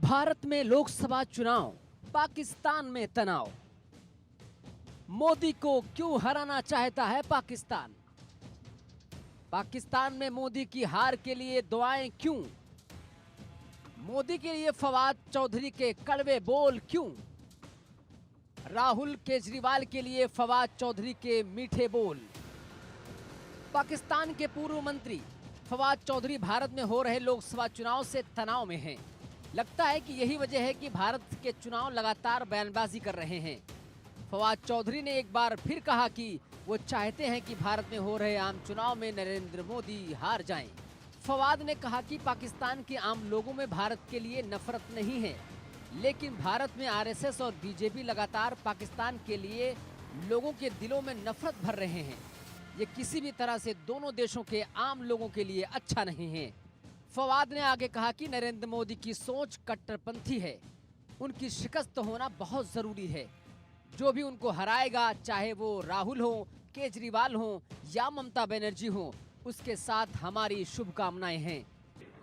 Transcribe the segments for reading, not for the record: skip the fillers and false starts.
भारत में लोकसभा चुनाव, पाकिस्तान में तनाव। मोदी को क्यों हराना चाहता है पाकिस्तान? पाकिस्तान में मोदी की हार के लिए दुआएं क्यों? मोदी के लिए फवाद चौधरी के कड़वे बोल क्यों? राहुल केजरीवाल के लिए फवाद चौधरी के मीठे बोल। पाकिस्तान के पूर्व मंत्री फवाद चौधरी भारत में हो रहे लोकसभा चुनाव से तनाव में हैं। लगता है कि यही वजह है कि भारत के चुनाव लगातार बयानबाजी कर रहे हैं। फवाद चौधरी ने एक बार फिर कहा कि वो चाहते हैं कि भारत में हो रहे आम चुनाव में नरेंद्र मोदी हार जाएं। फवाद ने कहा कि पाकिस्तान के आम लोगों में भारत के लिए नफरत नहीं है, लेकिन भारत में आरएसएस और बीजेपी लगातार पाकिस्तान के लिए लोगों के दिलों में नफरत भर रहे हैं। ये किसी भी तरह से दोनों देशों के आम लोगों के लिए अच्छा नहीं है। फवाद ने आगे कहा कि नरेंद्र मोदी की सोच कट्टरपंथी है, उनकी शिकस्त होना बहुत जरूरी है। जो भी उनको हराएगा, चाहे वो राहुल हो, केजरीवाल हो या ममता बनर्जी हो, उसके साथ हमारी शुभकामनाएं हैं।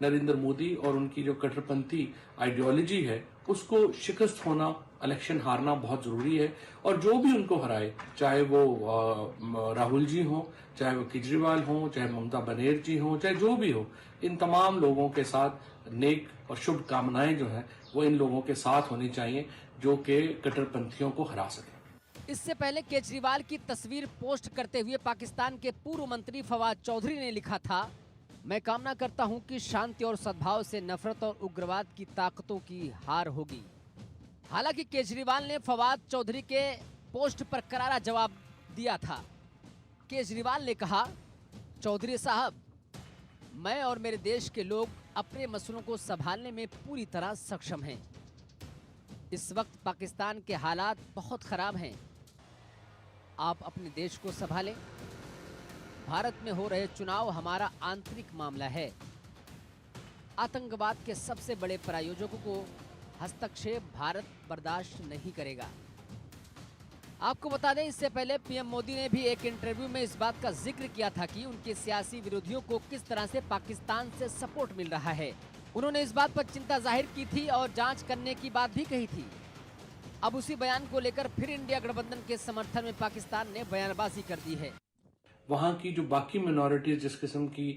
नरेंद्र मोदी और उनकी जो कट्टरपंथी आइडियोलॉजी है उसको शिकस्त होना, इलेक्शन हारना बहुत जरूरी है। और जो भी उनको हराए, चाहे वो राहुल जी हो, चाहे वो केजरीवाल हो, चाहे ममता बनर्जी हो, चाहे जो भी हो, इन तमाम लोगों के साथ नेक और शुभकामनाएं जो है वो इन लोगों के साथ होनी चाहिए जो कि कट्टरपंथियों को हरा सके। इससे पहले केजरीवाल की तस्वीर पोस्ट करते हुए पाकिस्तान के पूर्व मंत्री फवाद चौधरी ने लिखा था, मैं कामना करता हूं कि शांति और सद्भाव से नफरत और उग्रवाद की ताकतों की हार होगी। हालांकि केजरीवाल ने फवाद चौधरी के पोस्ट पर करारा जवाब दिया था। केजरीवाल ने कहा, चौधरी साहब, मैं और मेरे देश के लोग अपने मसलों को संभालने में पूरी तरह सक्षम हैं। इस वक्त पाकिस्तान के हालात बहुत खराब हैं। आप अपने देश को संभालें। भारत में हो रहे चुनाव हमारा आंतरिक मामला है। आतंकवाद के सबसे बड़े प्रायोजकों को हस्तक्षेप भारत बर्दाश्त नहीं करेगा। आपको बता दें, इससे पहले पीएम मोदी ने भी एक इंटरव्यू में इस बात का जिक्र किया था कि उनके सियासी विरोधियों को किस तरह से पाकिस्तान से सपोर्ट मिल रहा है। उन्होंने इस बात पर चिंता जाहिर की थी और जांच करने की बात भी कही थी। अब उसी बयान को लेकर फिर इंडिया गठबंधन के समर्थन में पाकिस्तान ने बयानबाजी कर दी है। वहां की जो बाकी मिनॉरिटीज जिस किस्म की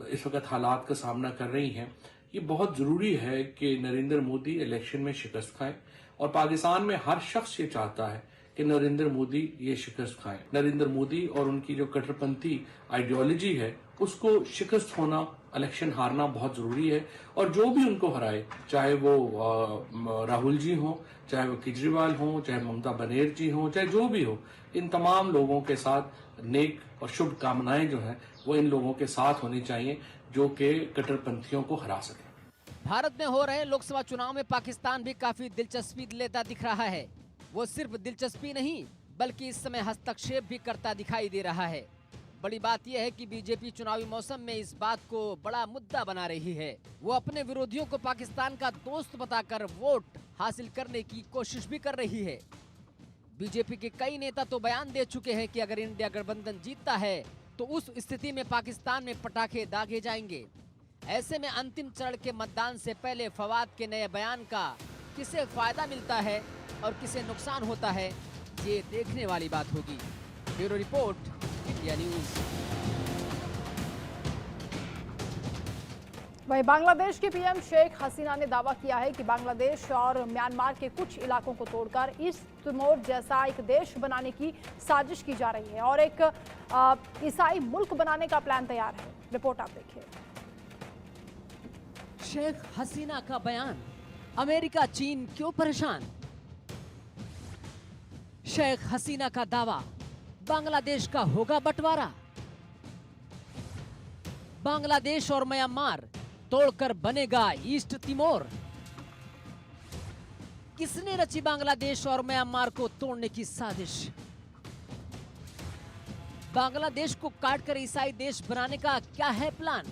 इस वक्त हालात का सामना कर रही हैं, ये बहुत जरूरी है कि नरेंद्र मोदी इलेक्शन में शिकस्त खाएं। और पाकिस्तान में हर शख्स ये चाहता है कि नरेंद्र मोदी ये शिकस्त खाएं। नरेंद्र मोदी और उनकी जो कट्टरपंथी आइडियोलॉजी है उसको शिकस्त होना, इलेक्शन हारना बहुत जरूरी है। और जो भी उनको हराए, चाहे वो राहुल जी हो, चाहे वो केजरीवाल हो, चाहे ममता बनर्जी हो, चाहे जो भी हो, इन तमाम लोगों के साथ नेक और शुभकामनाएं जो है वो इन लोगों के साथ होनी चाहिए जो कि कट्टरपंथियों को हरा सके। भारत में हो रहे लोकसभा चुनाव में पाकिस्तान भी काफी दिलचस्पी लेता दिख रहा है। वो सिर्फ दिलचस्पी नहीं बल्कि इस समय हस्तक्षेप भी करता दिखाई दे रहा है। बड़ी बात यह है कि बीजेपी चुनावी मौसम में इस बात को बड़ा मुद्दा बना रही है। वो अपने विरोधियों को पाकिस्तान का दोस्त बताकर वोट हासिल करने की कोशिश भी कर रही है। बीजेपी के कई नेता तो बयान दे चुके हैं कि अगर इंडिया गठबंधन जीतता है तो उस स्थिति में पाकिस्तान में पटाखे दागे जाएंगे। ऐसे में अंतिम चरण के मतदान से पहले फवाद के नए बयान का किसे फायदा मिलता है और किसे नुकसान होता है, ये देखने वाली बात होगी। Bureau report, India news. वहीं बांग्लादेश की पीएम शेख हसीना ने दावा किया है कि बांग्लादेश और म्यांमार के कुछ इलाकों को तोड़कर ईस्ट तिमोर जैसा एक देश बनाने की साजिश की जा रही है और एक ईसाई मुल्क बनाने का प्लान तैयार है। रिपोर्ट आप देखिए। शेख हसीना का बयान, अमेरिका चीन क्यों परेशान? शेख हसीना का दावा, बांग्लादेश का होगा बंटवारा। बांग्लादेश और म्यांमार तोड़कर बनेगा ईस्ट तिमोर। किसने रची बांग्लादेश और म्यांमार को तोड़ने की साजिश? बांग्लादेश को काटकर ईसाई देश बनाने का क्या है प्लान?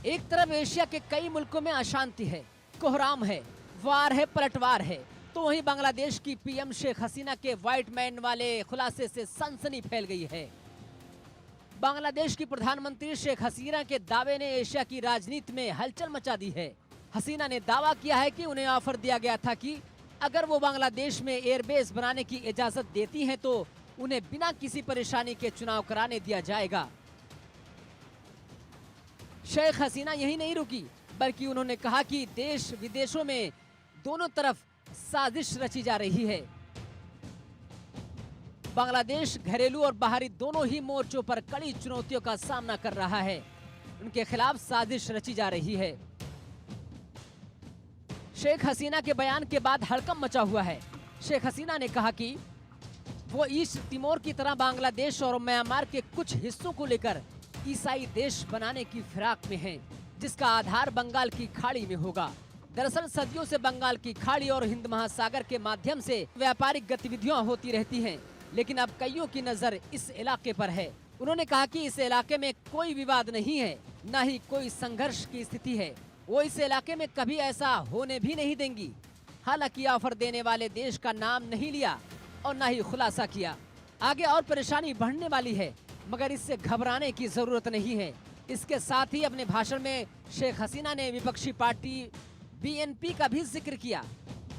एक तरफ एशिया के कई मुल्कों में अशांति है, कोहराम है, वार है, पलटवार है, तो वहीं बांग्लादेश की पीएम शेख हसीना के व्हाइट मैन वाले खुलासे से सनसनी फैल गई है। बांग्लादेश की प्रधानमंत्री शेख हसीना के दावे ने एशिया की राजनीति में हलचल मचा दी है। हसीना ने दावा किया है कि उन्हें ऑफर दिया गया था कि अगर वो बांग्लादेश में एयरबेस बनाने की इजाजत देती हैं तो उन्हें बिना किसी परेशानी के चुनाव कराने दिया जाएगा। शेख हसीना यही नहीं रुकी, बल्कि उन्होंने कहा कि देश विदेशों में दोनों तरफ साजिश रची जा रही है। बांग्लादेश घरेलू और बाहरी दोनों ही मोर्चों पर कड़ी चुनौतियों का सामना कर रहा है। उनके खिलाफ साजिश रची जा रही है। शेख हसीना के बयान के बाद हड़कंप मचा हुआ है। शेख हसीना ने कहा कि वो ईस्ट तिमोर की तरह बांग्लादेश और म्यांमार के कुछ हिस्सों को लेकर ईसाई देश बनाने की फिराक में हैं, जिसका आधार बंगाल की खाड़ी में होगा। दरअसल सदियों से बंगाल की खाड़ी और हिंद महासागर के माध्यम से व्यापारिक गतिविधियां होती रहती हैं, लेकिन अब कईयों की नजर इस इलाके पर है। उन्होंने कहा कि इस इलाके में कोई विवाद नहीं है, न ही कोई संघर्ष की स्थिति है। वो इस इलाके में कभी ऐसा होने भी नहीं देंगी। हालांकि ऑफर देने वाले देश का नाम नहीं लिया और न ही खुलासा किया। आगे और परेशानी बढ़ने वाली है, मगर इससे घबराने की जरूरत नहीं है। इसके साथ ही अपने भाषण में शेख हसीना ने विपक्षी पार्टी बीएनपी का भी जिक्र किया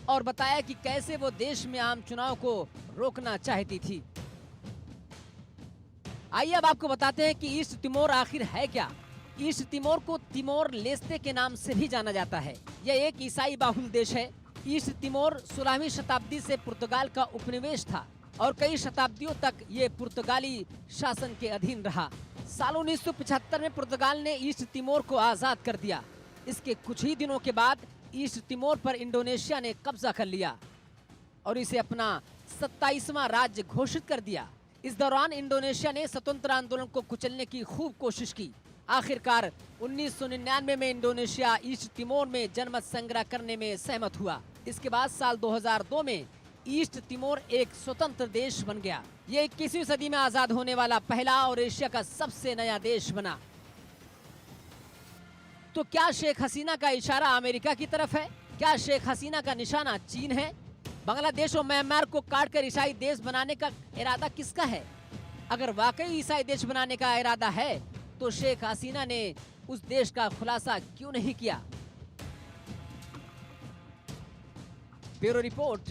और बताया कि कैसे वो देश में आम चुनाव को रोकना चाहती थी। आइए अब आपको बताते हैं कि ईस्ट तिमोर आखिर है क्या। ईस्ट तिमोर को तिमोर लेस्ते के नाम से भी जाना जाता है। यह एक ईसाई बाहुल देश है। ईस्ट तिमोर 16वीं शताब्दी से पुर्तगाल का उपनिवेश था और कई शताब्दियों तक ये पुर्तगाली शासन के अधीन रहा। साल 1975 में पुर्तगाल ने ईस्ट तिमोर को आजाद कर दिया। इसके कुछ ही दिनों के बाद ईस्ट तिमोर पर इंडोनेशिया ने कब्जा कर लिया और इसे अपना 27वां राज्य घोषित कर दिया। इस दौरान इंडोनेशिया ने स्वतंत्र आंदोलन को कुचलने की खूब कोशिश की। आखिरकार 1999 में इंडोनेशिया ईस्ट तिमोर में जनमत संग्रह करने में सहमत हुआ। इसके बाद साल 2002 में ईस्ट तिमोर एक स्वतंत्र देश बन गया। ये 21वीं सदी में आजाद होने वाला पहला और एशिया का सबसे नया देश बना। तो क्या शेख हसीना का इशारा अमेरिका की तरफ है? क्या शेख हसीना का निशाना चीन है? बांग्लादेश और म्यांमार को काटकर ईसाई देश बनाने का इरादा किसका है? अगर वाकई ईसाई देश बनाने का इरादा है तो शेख हसीना ने उस देश का खुलासा क्यों नहीं किया? Bureau report.